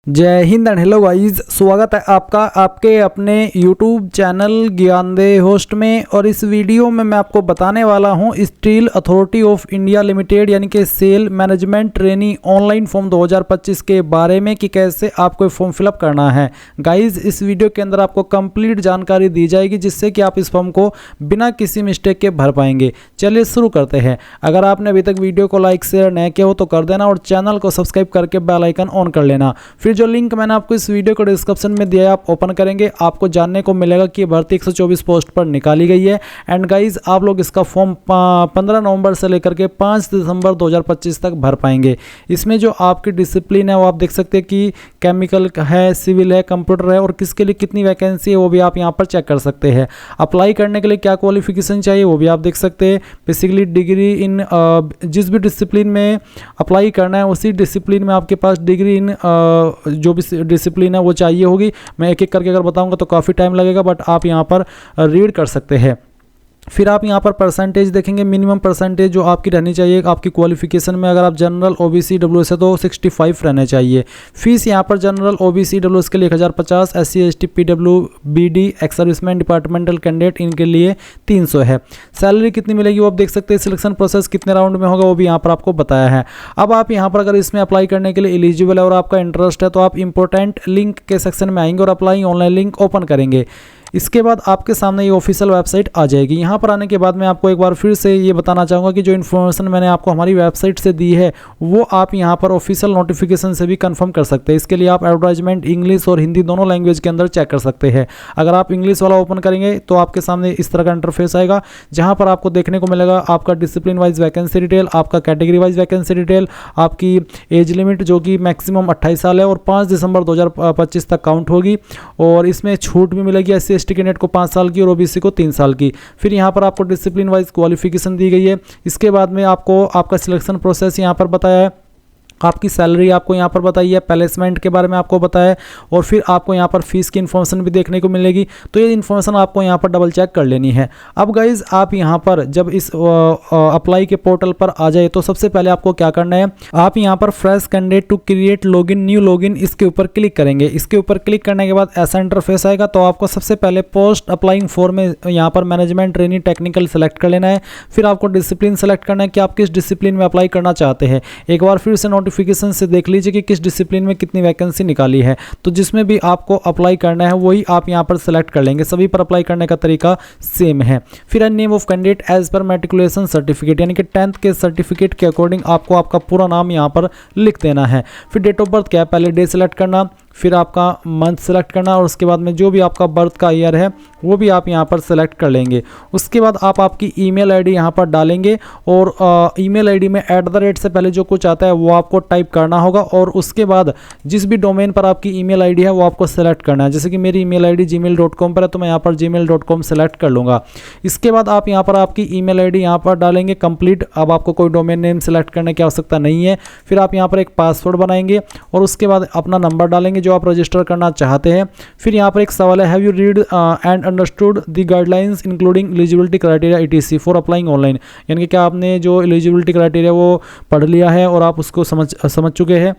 जय Hind and hello guys, स्वागत है आपका आपके अपने YouTube चैनल ज्ञानदेह होस्ट में। और इस वीडियो में मैं आपको बताने वाला हूं Steel Authority of India Limited यानी कि SAIL management trainee online form 2025 के बारे में कि कैसे आपको फॉर्म फिलअप करना है। गाइस, इस वीडियो के अंदर आपको कंप्लीट जानकारी दी जाएगी जिससे कि आप इस फॉर्म को बिना किसी मिस्टेक के भर पाएंगे। चलिए शुरू करते हैं। अगर आपने अभी तक वीडियो को लाइक शेयर नहीं किया हो तो कर देना और चैनल को सब्सक्राइब करके बेल आइकन ऑन कर लेना। फिर जो लिंक मैंने आपको इस वीडियो को डिस्क्रिप्शन में दिया है, आप ओपन करेंगे आपको जानने को मिलेगा कि भर्ती 124 पोस्ट पर निकाली गई है। एंड गाइज, आप लोग इसका फॉर्म 15 नवंबर से लेकर के 5 दिसंबर 2025 तक भर पाएंगे। इसमें जो आपकी डिसिप्लिन है वो आप देख सकते हैं कि केमिकल है, सिविल है, कंप्यूटर है और किसके लिए कितनी वैकेंसी है वो भी आप यहाँ पर चेक कर सकते हैं। अप्लाई करने के लिए क्या क्वालिफिकेशन चाहिए वो भी आप देख सकते हैं। बेसिकली डिग्री इन जिस भी डिसिप्लिन में अप्लाई करना है उसी डिसिप्लिन में आपके पास डिग्री इन जो भी डिसिप्लिन है वो चाहिए होगी। मैं एक एक करके अगर बताऊंगा तो काफ़ी टाइम लगेगा, बट आप यहाँ पर रीड कर सकते हैं। फिर आप यहाँ पर परसेंटेज देखेंगे, मिनिमम परसेंटेज जो आपकी रहनी चाहिए आपकी क्वालिफिकेशन में। अगर आप जनरल ओबीसी डब्ल्यूएस है तो 65 रहने चाहिए। फीस यहाँ पर जनरल ओबीसी डब्ल्यूएस के लिए 1050, SC ST PWBD ex serviceman departmental candidate इनके लिए 300 है। सैलरी कितनी मिलेगी वो आप देख सकते हैं। सिलेक्शन प्रोसेस कितने राउंड में होगा वो भी यहाँ पर आपको बताया है। अब आप यहाँ पर अगर इसमें अप्लाई करने के लिए एलिजिबल है और आपका इंटरेस्ट है तो आप इंपॉर्टेंट लिंक के सेक्शन में आएंगे और अप्लाई ऑनलाइन लिंक ओपन करेंगे। इसके बाद आपके सामने ये ऑफिशियल वेबसाइट आ जाएगी। यहाँ पर आने के बाद मैं आपको एक बार फिर से ये बताना चाहूँगा कि जो इन्फॉर्मेशन मैंने आपको हमारी वेबसाइट से दी है वो आप यहाँ पर ऑफिशियल नोटिफिकेशन से भी कंफर्म कर सकते हैं। इसके लिए आप एडवर्टाइजमेंट इंग्लिश और हिंदी दोनों लैंग्वेज के अंदर चेक कर सकते हैं। अगर आप इंग्लिश वाला ओपन करेंगे तो आपके सामने इस तरह का इंटरफेस आएगा जहाँ पर आपको देखने को मिलेगा आपका डिसिप्लिन वाइज वैकेंसी डिटेल, आपका कैटेगरी वाइज वैकेंसी डिटेल, आपकी एज लिमिट जो कि मैक्सिमम 28 साल है और 5 दिसंबर 2025 तक काउंट होगी। और इसमें छूट भी मिलेगी एससी एसटी कैंडिडेट को 5 साल की और ओबीसी को 3 साल की। फिर यहाँ पर आपको डिसिप्लिन वाइज क्वालिफिकेशन दी गई है। इसके बाद में आपको आपका सिलेक्शन प्रोसेस यहाँ पर बताया है, आपकी सैलरी आपको यहाँ पर बताई है, प्लेसमेंट के बारे में आपको बताया है और फिर आपको यहाँ पर फीस की इन्फॉर्मेशन भी देखने को मिलेगी। तो ये इन्फॉर्मेशन आपको यहाँ पर डबल चेक कर लेनी है। अब गाइज, आप यहाँ पर जब इस अप्लाई के पोर्टल पर आ जाए तो सबसे पहले आपको क्या करना है, आप यहाँ पर fresh candidate to create login new login इसके ऊपर क्लिक करेंगे। इसके ऊपर क्लिक करने के बाद ऐसा इंटरफेस आएगा। तो आपको सबसे पहले पोस्ट अप्लाइंग फॉर्म में यहाँ पर मैनेजमेंट ट्रेनिंग टेक्निकल सेलेक्ट कर लेना है। फिर आपको डिसिप्लिन सेलेक्ट करना है कि आप किस डिसिप्लिन में अप्लाई करना चाहते हैं। एक बार फिर से नोटिफिकेशन से देख लीजिए कि किस डिसिप्लिन में कितनी वैकेंसी निकाली है। तो जिसमें भी आपको अप्लाई करना है वही आप यहां पर सेलेक्ट कर लेंगे। सभी पर अप्लाई करने का तरीका सेम है। फिर name of candidate as per matriculation certificate यानी कि 10th के सर्टिफिकेट के अकॉर्डिंग आपको आपका पूरा नाम यहां पर लिख देना है। फिर डेट ऑफ बर्थ क्या है, पहले डे सेलेक्ट करना, फिर आपका मंथ सेलेक्ट करना और उसके बाद में जो भी आपका बर्थ का ईयर है वो भी आप यहाँ पर सेलेक्ट कर लेंगे। उसके बाद आप आपकी ईमेल आईडी यहाँ पर डालेंगे और ईमेल आईडी में @ से पहले जो कुछ आता है वो आपको टाइप करना होगा। और उसके बाद जिस भी डोमेन पर आपकी ईमेल आईडी है वो आपको सेलेक्ट करना है। जैसे कि मेरी ईमेल आईडी gmail.com पर है तो मैं यहाँ पर gmail.com सेलेक्ट कर लूँगा। इसके बाद आप यहाँ पर आपकी ईमेल आईडी यहाँ पर डालेंगे कंप्लीट। अब आपको कोई डोमेन नेम सेलेक्ट करने की आवश्यकता नहीं है। फिर आप यहाँ पर एक पासवर्ड बनाएंगे और उसके बाद अपना नंबर डालेंगे जो आप रजिस्टर करना चाहते हैं। फिर यहाँ पर एक सवाल है, have you read and understood the guidelines including eligibility criteria ETC for applying online, यानी कि क्या आपने जो एलिजिबिलिटी क्राइटेरिया वो पढ़ लिया है और आप उसको समझ चुके हैं।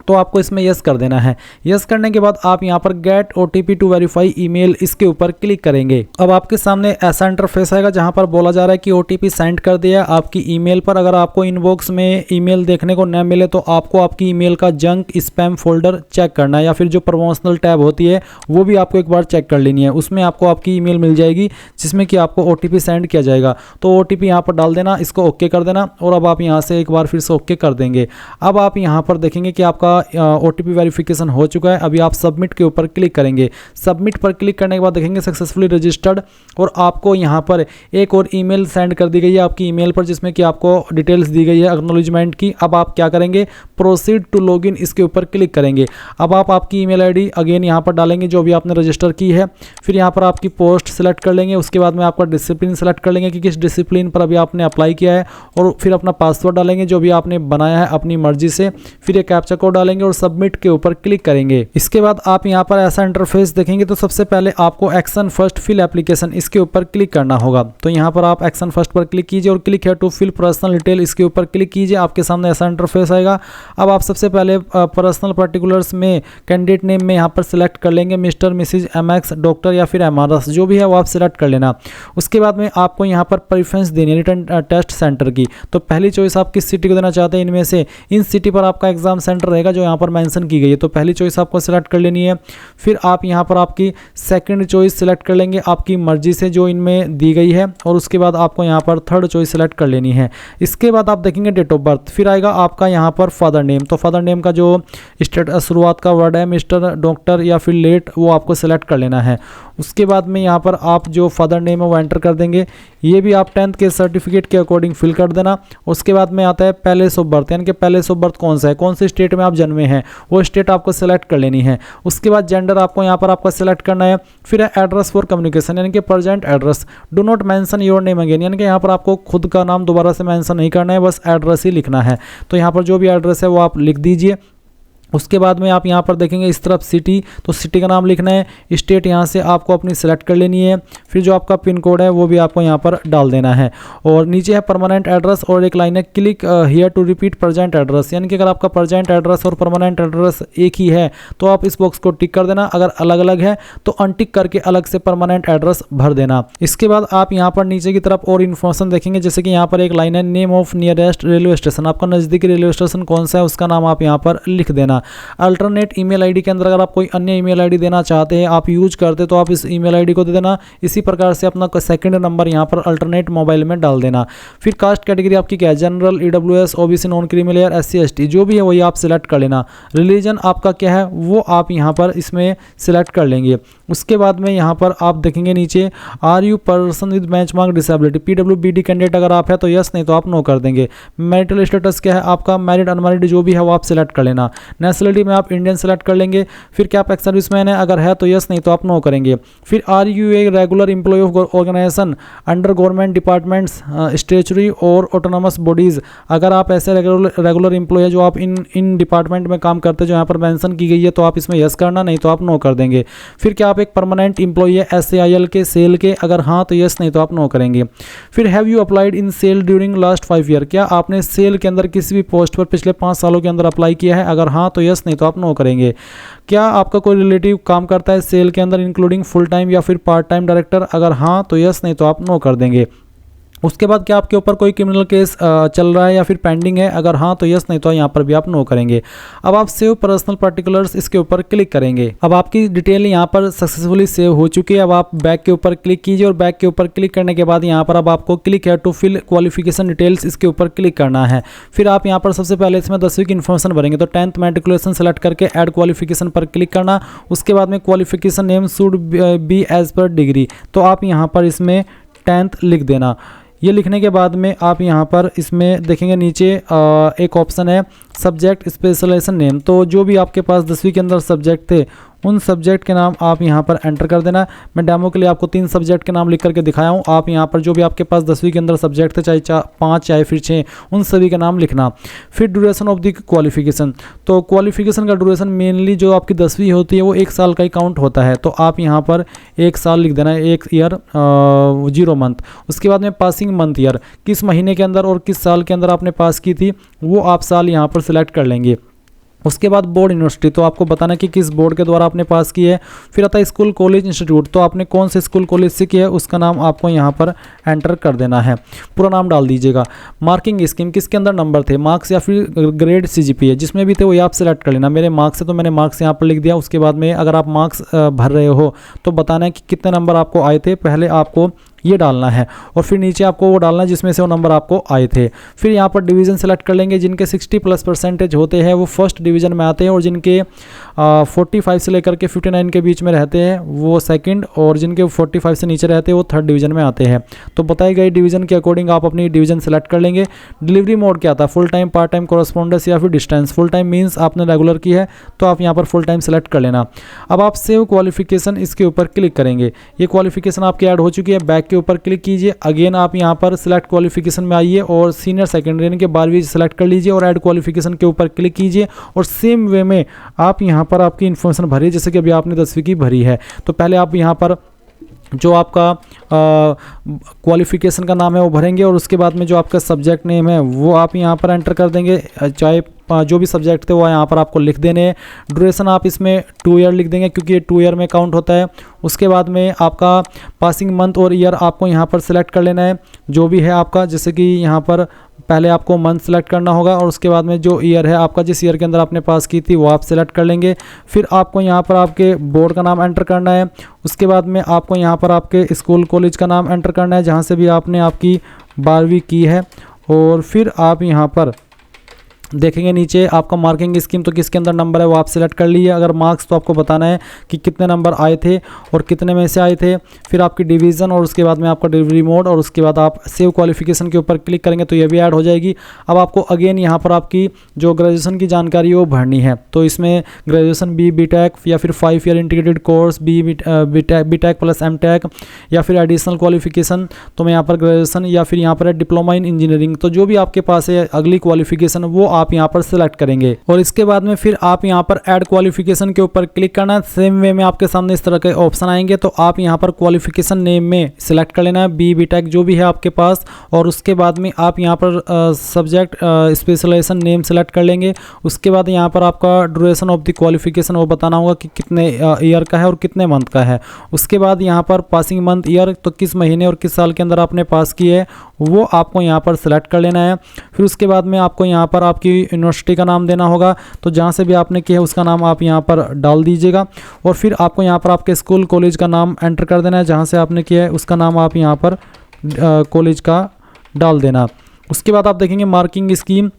तो आपको इसमें यस कर देना है। यस करने के बाद आप यहाँ पर get OTP to verify email इसके ऊपर क्लिक करेंगे। अब आपके सामने ऐसा इंटरफेस आएगा जहाँ पर बोला जा रहा है कि OTP सेंड कर दिया आपकी ईमेल पर। अगर आपको इनबॉक्स में ईमेल देखने को न मिले तो आपको आपकी ईमेल का जंक स्पैम फोल्डर चेक करना है या फिर जो प्रमोशनल टैब होती है वो भी आपको एक बार चेक कर लेनी है। उसमें आपको आपकी ईमेल मिल जाएगी जिसमें कि आपको OTP सेंड किया जाएगा। तो OTP यहाँ पर डाल देना, इसको ओके कर देना और अब आप यहाँ से एक बार फिर से ओके कर देंगे। अब आप यहाँ पर देखेंगे कि आपका OTP वेरिफिकेशन हो चुका है। अभी आप सबमिट के ऊपर क्लिक करेंगे। सबमिट पर क्लिक करने के बाद देखेंगे सक्सेसफुली रजिस्टर्ड और आपको यहाँ पर एक और ईमेल सेंड कर दी गई है आपकी ईमेल पर जिसमें कि आपको डिटेल्स दी गई है एक्नॉलेजमेंट की। अब आप क्या करेंगे, प्रोसीड टू लॉगिन इसके ऊपर क्लिक करेंगे। अब आप आपकी ईमेल आईडी अगेन यहाँ पर डालेंगे जो भी आपने रजिस्टर की है। फिर यहाँ पर आपकी पोस्ट सेलेक्ट कर लेंगे। उसके बाद में आपका डिसिप्लिन सेलेक्ट कर लेंगे कि किस डिसिप्लिन पर अभी आपने अप्लाई किया है और फिर अपना पासवर्ड डालेंगे जो भी आपने बनाया है अपनी मर्जी से। फिर एक कैप्चा कोड डालेंगे और सबमिट के ऊपर क्लिक करेंगे। इसके बाद आप यहाँ पर ऐसा इंटरफेस देखेंगे। तो सबसे पहले आपको एक्शन फर्स्ट फिल एप्लीकेशन इसके ऊपर क्लिक करना होगा। तो यहाँ पर आप एक्शन फर्स्ट पर क्लिक कीजिए और क्लिक है टू फिल पर्सनल डिटेल इसके ऊपर क्लिक कीजिए। आपके सामने ऐसा इंटरफेस आएगा। अब आप सबसे पहले पर्सनल पर्टिकुलर्स में कैंडिडेट नेम में यहाँ पर सिलेक्ट कर लेंगे मिस्टर, मिसिज, एमएक्स, डॉक्टर या फिर एमआरएस, जो भी है वो आप सिलेक्ट कर लेना। उसके बाद में आपको यहाँ पर प्रेफरेंस देनी है रिटर्न टेस्ट सेंटर की। तो पहली चॉइस आप किस सिटी को देना चाहते हैं इनमें से, इन सिटी पर आपका एग्जाम सेंटर रहेगा जो यहाँ पर मेंशन की गई है। तो पहली चॉइस आपको सिलेक्ट कर लेनी है। फिर आप यहाँ पर आपकी सेकंड चॉइस सिलेक्ट कर लेंगे आपकी मर्जी से जो इनमें दी गई है, और उसके बाद आपको यहाँ पर थर्ड चॉइस सिलेक्ट कर लेनी है। इसके बाद आप देखेंगे डेट ऑफ बर्थ, फिर आएगा आपका यहाँ पर फादर नेम। तो फादर नेम का जो शुरुआत का वर्ड है मिस्टर, डॉक्टर या फिर लेट, वो आपको सिलेक्ट कर लेना है। उसके बाद में यहाँ पर आप जो फादर नेम है वो एंटर कर देंगे। ये भी आप 10th के सर्टिफिकेट के अकॉर्डिंग फिल कर देना। उसके बाद में आता है प्लेस ऑफ बर्थ, यानी कि प्लेस ऑफ बर्थ कौन सा है, कौन से स्टेट में आप जन्मे हैं, वो स्टेट आपको सेलेक्ट कर लेनी है। उसके बाद जेंडर आपको यहाँ पर आपका सेलेक्ट करना है। फिर है एड्रेस फॉर कम्युनिकेशन, यानी कि present address. Do not mention your name again, यानी कि यहाँ पर आपको खुद का नाम दोबारा से मेंशन नहीं करना है, बस एड्रेस ही लिखना है। तो यहाँ पर जो भी एड्रेस है वो आप लिख दीजिए। उसके बाद में आप यहाँ पर देखेंगे इस तरफ सिटी, तो सिटी का नाम लिखना है। स्टेट यहाँ से आपको अपनी सेलेक्ट कर लेनी है। फिर जो आपका पिन कोड है वो भी आपको यहाँ पर डाल देना है। और नीचे है परमानेंट एड्रेस और एक लाइन है click here to repeat present address, यानी कि अगर आपका प्रेजेंट एड्रेस और परमानेंट एड्रेस एक ही है तो आप इस बॉक्स को टिक कर देना। अगर अलग अलग है तो अनटिक करके अलग से परमानेंट एड्रेस भर देना। इसके बाद आप यहाँ पर नीचे की तरफ और इन्फॉर्मेशन देखेंगे, जैसे कि यहाँ पर एक लाइन है name of nearest railway station, आपका नज़दीकी रेलवे स्टेशन कौन सा है उसका नाम आप यहाँ पर लिख देना। अल्टरनेट ईमेल आईडी के अंदर अगर आप कोई अन्य ईमेल आईडी देना चाहते हैं, आप यूज करते तो आप इस ईमेल आईडी को दे देना। इसी प्रकार से अपना सेकंड नंबर यहाँ पर अल्टरनेट मोबाइल में डाल देना। फिर कास्ट कैटेगरी आपकी क्या है, general, EWS, OBC, non creamy layer, SC, ST, जो भी है वही आप सिलेक्ट कर लेना। रिलीजन आपका क्या है वो आप यहाँ पर इसमें सिलेक्ट कर लेंगे। उसके बाद में यहाँ पर आप देखेंगे नीचे are you person with benchmark disability, PWBD candidate अगर आप है तो यस, नहीं तो आप नो कर देंगे। मैरिटल स्टेटस क्या है आपका, मैरिड, अनमैरिड, जो भी है वो आप सिलेक्ट कर लेना। नेशनलिटी में आप इंडियन सेलेक्ट कर लेंगे। फिर क्या आप एक्स सर्विसमैन है, अगर है तो यस, नहीं तो आप नो करेंगे। फिर are you a regular employ of organization under government departments, statutory और ऑटोनोमस बॉडीज, अगर आप ऐसे रेगुलर एम्प्लॉय है जो आप इन डिपार्टमेंट में काम करते हैं जो यहाँ पर मेंशन की गई है तो आप इसमें यस करना, नहीं तो आप नो कर देंगे। फिर क्या आप एक परमानेंट एम्प्लॉय है SAIL के, सेल के, अगर हाँ तो यस, नहीं तो आप नो करेंगे। फिर have you applied in SAIL during last 5 year, क्या आपने सेल के अंदर किसी भी पोस्ट पर पिछले 5 सालों के अंदर अप्लाई किया है, अगर हाँ तो यस, नहीं तो आप नो करेंगे। क्या आपका कोई रिलेटिव काम करता है सेल के अंदर इंक्लूडिंग फुल टाइम या फिर पार्ट टाइम डायरेक्टर, अगर हाँ तो यस, नहीं तो आप नो कर देंगे। उसके बाद क्या आपके ऊपर कोई क्रिमिनल केस चल रहा है या फिर पेंडिंग है, अगर हाँ तो यस, नहीं तो यहाँ पर भी आप नो करेंगे। अब आप सेव पर्सनल पर्टिकुलर्स इसके ऊपर क्लिक करेंगे। अब आपकी डिटेल यहाँ पर सक्सेसफुली सेव हो चुकी है। अब आप बैक के ऊपर क्लिक कीजिए और बैक के ऊपर क्लिक करने के बाद यहाँ पर अब आपको क्लिक है टू फिल क्वालिफिकेशन डिटेल्स इसके ऊपर क्लिक करना है। फिर आप यहाँ पर सबसे पहले इसमें 10वीं की इन्फॉर्मेशन भरेंगे, तो 10th मैट्रिकुलेशन सेलेक्ट करके ऐड क्वालिफिकेशन पर क्लिक करना। उसके बाद में qualification name should be as per degree, तो आप यहाँ पर इसमें 10th लिख देना। ये लिखने के बाद में आप यहाँ पर इसमें देखेंगे नीचे एक ऑप्शन है सब्जेक्ट स्पेशलाइजेशन नेम, तो जो भी आपके पास 10वीं के अंदर सब्जेक्ट थे उन सब्जेक्ट के नाम आप यहाँ पर एंटर कर देना। मैं डेमो के लिए आपको 3 सब्जेक्ट के नाम लिख करके दिखाया हूँ। आप यहाँ पर जो भी आपके पास 10वीं के अंदर सब्जेक्ट थे, चाहे 5 चाहे फिर 6, उन सभी का नाम लिखना। फिर ड्यूरेशन ऑफ द क्वालिफिकेशन, तो क्वालिफिकेशन का ड्यूरेशन मेनली जो आपकी 10वीं होती है वो 1 साल का ही काउंट होता है, तो आप यहाँ पर 1 साल लिख देना, 1 ईयर 0 मंथ। उसके बाद में पासिंग मंथ ईयर, किस महीने के अंदर और किस साल के अंदर आपने पास की थी वो आप साल यहाँ पर सिलेक्ट कर लेंगे। उसके बाद बोर्ड यूनिवर्सिटी, तो आपको बताना कि किस बोर्ड के द्वारा आपने पास की है। फिर आता है स्कूल कॉलेज इंस्टीट्यूट, तो आपने कौन से स्कूल कॉलेज से किया है उसका नाम आपको यहाँ पर एंटर कर देना है, पूरा नाम डाल दीजिएगा। मार्किंग स्कीम, किसके अंदर नंबर थे, मार्क्स या फिर ग्रेड CGPA, जिसमें भी थे वो आप सेलेक्ट कर लेना। मेरे मार्क्स है तो मैंने मार्क्स यहाँ पर लिख दिया। उसके बाद में अगर आप मार्क्स भर रहे हो तो बताना है कि कितने नंबर आपको आए थे, पहले आपको ये डालना है और फिर नीचे आपको वो डालना है जिसमें से वो नंबर आपको आए थे। फिर यहाँ पर डिवीज़न सेलेक्ट कर लेंगे, जिनके 60+ परसेंटेज होते हैं वो फर्स्ट डिवीज़न में आते हैं और जिनके 45 से लेकर के 59 के बीच में रहते हैं वो सेकंड, और जिनके 45 से नीचे रहते हैं वो थर्ड डिवीज़न में आते हैं। तो बताई गई डिवीज़न के अकॉर्डिंग आप अपनी डिवीज़न सेलेक्ट कर लेंगे। डिलीवरी मोड क्या था, full time, part time, correspondence या फिर डिस्टेंस। फुल टाइम मीन्स आपने रेगुलर की है तो आप यहाँ पर फुल टाइम सेलेक्ट कर लेना। अब आप सेव क्वालिफिकेशन इसके ऊपर क्लिक करेंगे। ये क्वालिफिकेशन आपकी ऐड हो चुकी है। बैक के ऊपर क्लिक कीजिए। अगेन आप यहाँ पर सिलेक्ट क्वालिफिकेशन में आइए और सीनियर सेकेंडरी यानी कि 12वीं सेलेक्ट कर लीजिए और ऐड क्वालिफिकेशन के ऊपर क्लिक कीजिए और सेम वे में आप यहाँ पर आपकी इन्फॉर्मेशन भरिए जैसे कि अभी आपने 10वीं की भरी है। तो पहले आप यहाँ पर जो आपका क्वालिफिकेशन का नाम है वो भरेंगे और उसके बाद में जो आपका सब्जेक्ट नेम है वो आप यहाँ पर एंटर कर देंगे। चाहे जो भी सब्जेक्ट थे वो यहाँ पर आपको लिख देने हैं। ड्यूरेशन आप इसमें 2 ईयर लिख देंगे क्योंकि ये 2 ईयर में काउंट होता है। उसके बाद में आपका पासिंग मंथ और ईयर आपको यहाँ पर सिलेक्ट कर लेना है जो भी है आपका, जैसे कि यहाँ पर पहले आपको मंथ सेलेक्ट करना होगा और उसके बाद में जो ईयर है आपका, जिस ईयर के अंदर आपने पास की थी वो आप सेलेक्ट कर लेंगे। फिर आपको यहाँ पर आपके बोर्ड का नाम एंटर करना है। उसके बाद में आपको यहाँ पर आपके स्कूल कॉलेज का नाम एंटर करना है जहाँ से भी आपने आपकी 12वीं की है। और फिर आप यहाँ पर देखेंगे नीचे आपका मार्किंग स्कीम, तो किसके अंदर नंबर है वो आप सिलेक्ट कर लीजिए। अगर मार्क्स तो आपको बताना है कि कितने नंबर आए थे और कितने में से आए थे। फिर आपकी डिवीज़न और उसके बाद में आपका डिलीवरी मोड और उसके बाद आप सेव क्वालिफिकेशन के ऊपर क्लिक करेंगे तो ये भी ऐड हो जाएगी। अब आपको अगेन यहाँ पर आपकी जो ग्रेजुएशन की जानकारी है वो भरनी है। तो इसमें ग्रेजुएशन बी.टेक या फिर 5 year integrated course B Tech plus M Tech या फिर एडिशनल क्वालिफिकेशन, तो मैं यहाँ पर ग्रेजुएशन या फिर यहाँ पर है डिप्लोमा इन इंजीनियरिंग। तो जो भी आपके पास है अगली क्वालिफिकेशन वो आप यहाँ पर सिलेक्ट करेंगे और इसके बाद में फिर आप यहाँ पर ऐड क्वालिफिकेशन के ऊपर क्लिक करना है। सेम वे में आपके सामने इस तरह के ऑप्शन आएंगे तो आप यहाँ पर क्वालिफिकेशन नेम में सिलेक्ट कर लेना है बी.टेक जो भी है आपके पास, और उसके बाद में आप यहाँ पर सब्जेक्ट स्पेशलाइजेशन नेम सेलेक्ट कर लेंगे। उसके बाद यहाँ पर आपका ड्यूरेशन ऑफ द क्वालिफिकेशन वो बताना होगा कि कितने ईयर का है और कितने मंथ का है। उसके बाद यहाँ पर पासिंग मंथ ईयर, तो किस महीने और किस साल के अंदर आपने पास की है वो आपको यहाँ पर सिलेक्ट कर लेना है। फिर उसके बाद में आपको यहाँ पर आपकी यूनिवर्सिटी का नाम देना होगा, तो जहाँ से भी आपने किया है उसका नाम आप यहाँ पर डाल दीजिएगा। और फिर आपको यहाँ पर आपके स्कूल कॉलेज का नाम एंटर कर देना है, जहाँ से आपने किया है उसका नाम आप यहाँ पर कॉलेज का डाल देना। उसके बाद आप देखेंगे मार्किंग स्कीम,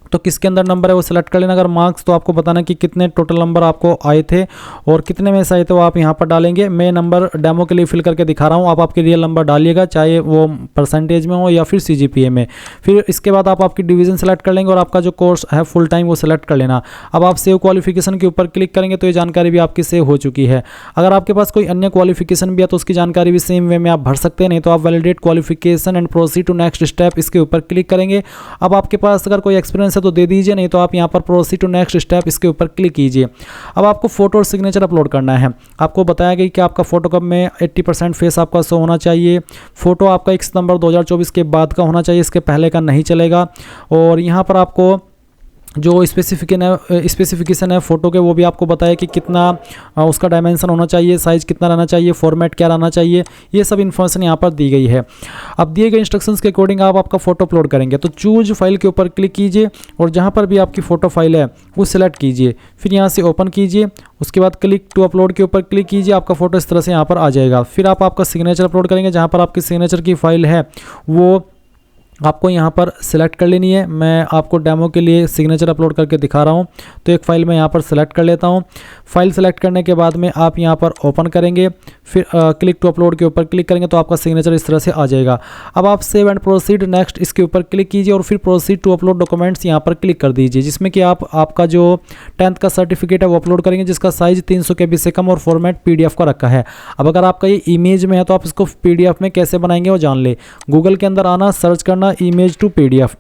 तो किसके अंदर नंबर है वो सिलेक्ट कर लेना। अगर मार्क्स तो आपको बताना कि कितने टोटल नंबर आपको आए थे और कितने में से आए थे वो आप यहाँ पर डालेंगे। मैं नंबर डेमो के लिए फिल करके दिखा रहा हूँ, आप आपके रियल नंबर डालिएगा चाहे वो परसेंटेज में हो या फिर CGPA में। फिर इसके बाद आप आपकी डिवीज़न सेलेक्ट कर लेंगे और आपका जो कोर्स है फुल टाइम वो सिलेक्ट कर लेना। अब आप सेव क्वालिफिकेशन के ऊपर क्लिक करेंगे तो ये जानकारी भी आपकी सेव हो चुकी है। अगर आपके पास कोई अन्य क्वालिफिकेशन भी है तो उसकी जानकारी भी सेम वे में आप भर सकते हैं, नहीं तो आप validate qualification and proceed to next step इसके ऊपर क्लिक करेंगे। अब आपके पास अगर कोई एक्सपीरियंस है तो दे दीजिए, नहीं तो आप यहाँ पर प्रोसीड टू नेक्स्ट स्टेप इसके ऊपर क्लिक कीजिए। अब आपको फोटो और सिग्नेचर अपलोड करना है। आपको बताया गया कि आपका फोटो कब में 80% फेस आपका शो होना चाहिए। फोटो आपका 1 सितंबर 2024 के बाद का होना चाहिए, इसके पहले का नहीं चलेगा। और यहाँ पर आपको जो स्पेसिफिकेशन है फ़ोटो के वो भी आपको बताया कि कितना उसका डायमेंशन होना चाहिए, साइज़ कितना रहना चाहिए, फॉर्मेट क्या रहना चाहिए, ये सब इन्फॉर्मेशन यहाँ पर दी गई है। अब दिए गए इंस्ट्रक्शंस के अकॉर्डिंग आप आपका फ़ोटो अपलोड करेंगे तो चूज फाइल के ऊपर क्लिक कीजिए और जहाँ पर भी आपकी फ़ोटो फाइल है वो सिलेक्ट कीजिए। फिर यहाँ से ओपन कीजिए, उसके बाद क्लिक टू अपलोड के ऊपर क्लिक कीजिए। आपका फ़ोटो इस तरह से यहाँ पर आ जाएगा। फिर आप आपका सिग्नेचर अपलोड करेंगे, जहाँ पर आपकी सिग्नेचर की फ़ाइल है वो आपको यहाँ पर सिलेक्ट कर लेनी है। मैं आपको डेमो के लिए सिग्नेचर अपलोड करके दिखा रहा हूँ, तो एक फ़ाइल मैं यहाँ पर सिलेक्ट कर लेता हूँ। फाइल सेलेक्ट करने के बाद में आप यहाँ पर ओपन करेंगे, फिर क्लिक टू अपलोड के ऊपर क्लिक करेंगे तो आपका सिग्नेचर इस तरह से आ जाएगा। अब आप सेव एंड प्रोसीड नेक्स्ट इसके ऊपर क्लिक कीजिए और फिर प्रोसीड टू अपलोड डॉक्यूमेंट्स यहाँ पर क्लिक कर दीजिए, जिसमें कि आप आपका जो 10th का सर्टिफिकेट है वो अपलोड करेंगे, जिसका साइज़ 300 KB से कम और फॉर्मेट PDF का रखा है। अब अगर आपका ये इमेज में है तो आप इसको PDF में कैसे बनाएंगे वो जान ले। गूगल के अंदर आना, सर्च करना इमेज टू PDF,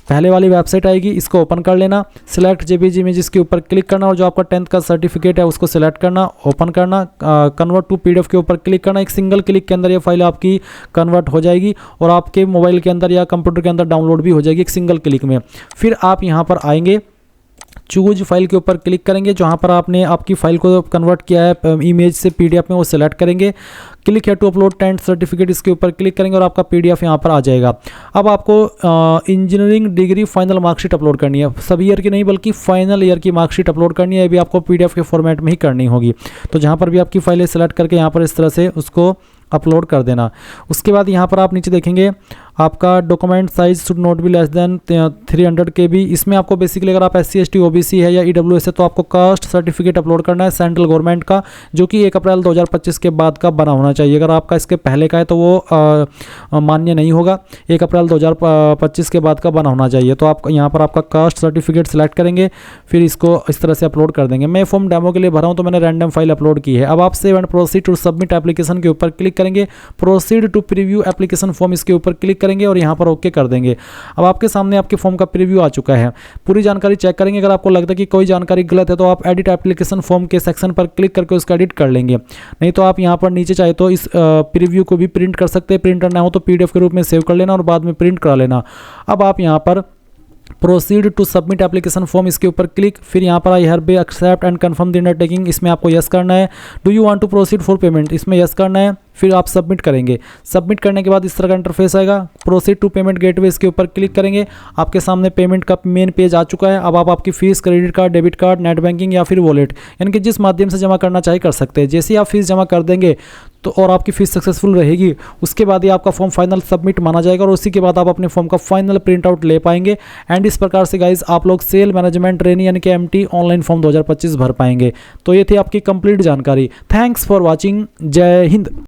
पहले वाली वेबसाइट आएगी, इसको ओपन कर लेना। सिलेक्ट JPG इमेजेस के ऊपर क्लिक करना और जो आपका 10th का सर्टिफिकेट है उसको सिलेक्ट करना, ओपन करना, कन्वर्ट टू PDF के ऊपर क्लिक करना। एक सिंगल क्लिक के अंदर ये फाइल आपकी कन्वर्ट हो जाएगी और आपके मोबाइल के अंदर या कंप्यूटर के अंदर डाउनलोड भी हो जाएगी एक सिंगल क्लिक में। फिर आप यहाँ पर आएंगे, चूज फाइल के ऊपर क्लिक करेंगे, जहाँ पर आपने आपकी फाइल को कन्वर्ट किया है इमेज से PDF में वो सिलेक्ट करेंगे। क्लिक है टू अपलोड 10th सर्टिफिकेट, इसके ऊपर क्लिक करेंगे और आपका PDF यहाँ पर आ जाएगा। अब आपको engineering degree final marksheet upload करनी है, सभी ईयर की नहीं बल्कि फाइनल ईयर की मार्कशीट अपलोड करनी है। ये भी आपको PDF के फॉर्मेट में ही करनी होगी। तो जहाँ पर भी आपकी फाइलें सेलेक्ट करके यहाँ पर इस तरह से उसको अपलोड कर देना। उसके बाद यहाँ पर आप नीचे देखेंगे आपका document size should not be less than 300 KB। इसमें आपको बेसिकली अगर आप SC ST OBC है या EWS है तो आपको कास्ट सर्टिफिकेट अपलोड करना है सेंट्रल गवर्नमेंट का, जो कि 1 अप्रैल 2025 के बाद का बना होना चाहिए। अगर आपका इसके पहले का है तो वो मान्य नहीं होगा, 1 अप्रैल 2025 के बाद का बना होना चाहिए। तो आप यहाँ पर आपका कास्ट सर्टिफिकेट सेलेक्ट करेंगे, फिर इसको इस तरह से अपलोड कर देंगे। मैं फॉर्म डेमो के लिए भरा हूँ तो मैंने रैंडम फाइल अपलोड की है। अब आप save and proceed to submit application के ऊपर क्लिक करेंगे, proceed to preview application form इसके ऊपर क्लिक करेंगे और यहाँ पर ओके कर देंगे। अब आपके सामने आपके फॉर्म का प्रीव्यू आ चुका है। पूरी जानकारी चेक करेंगे, अगर आपको लगता है कि कोई जानकारी गलत है तो आप एडिट एप्लीकेशन फॉर्म के सेक्शन पर क्लिक करके उसका एडिट कर लेंगे, नहीं तो आप यहाँ पर नीचे चाहे तो इस प्रीव्यू को भी प्रिंट कर सकते हैं। प्रिंट करना हो तो PDF के रूप में सेव कर लेना और बाद में प्रिंट करा लेना। अब आप यहाँ पर proceed to submit application form इसके ऊपर क्लिक, फिर यहाँ पर I hereby accept and confirm the undertaking, इसमें आपको यस करना है। Do you want to proceed for payment, इसमें यस करना है, फिर आप सबमिट करेंगे। सबमिट करने के बाद इस तरह का इंटरफेस आएगा। प्रोसीड टू पेमेंट गेटवे इसके ऊपर क्लिक करेंगे, आपके सामने पेमेंट का मेन पेज आ चुका है। अब आप आपकी fees credit card, debit card, net banking या फिर वॉलेट, यानी कि जिस माध्यम से जमा करना चाहे कर सकते हैं। जैसे ही आप फीस जमा कर देंगे तो और आपकी फीस सक्सेसफुल रहेगी, उसके बाद ही आपका फॉर्म फाइनल सबमिट माना जाएगा और उसी के बाद आप अपने फॉर्म का फाइनल प्रिंट आउट ले पाएंगे। एंड इस प्रकार से गाइज आप लोग सेल मैनेजमेंट ट्रेनी यानी कि MT ऑनलाइन फॉर्म 2025 भर पाएंगे। तो ये थी आपकी कंप्लीट जानकारी। Thanks for watching. जय हिंद।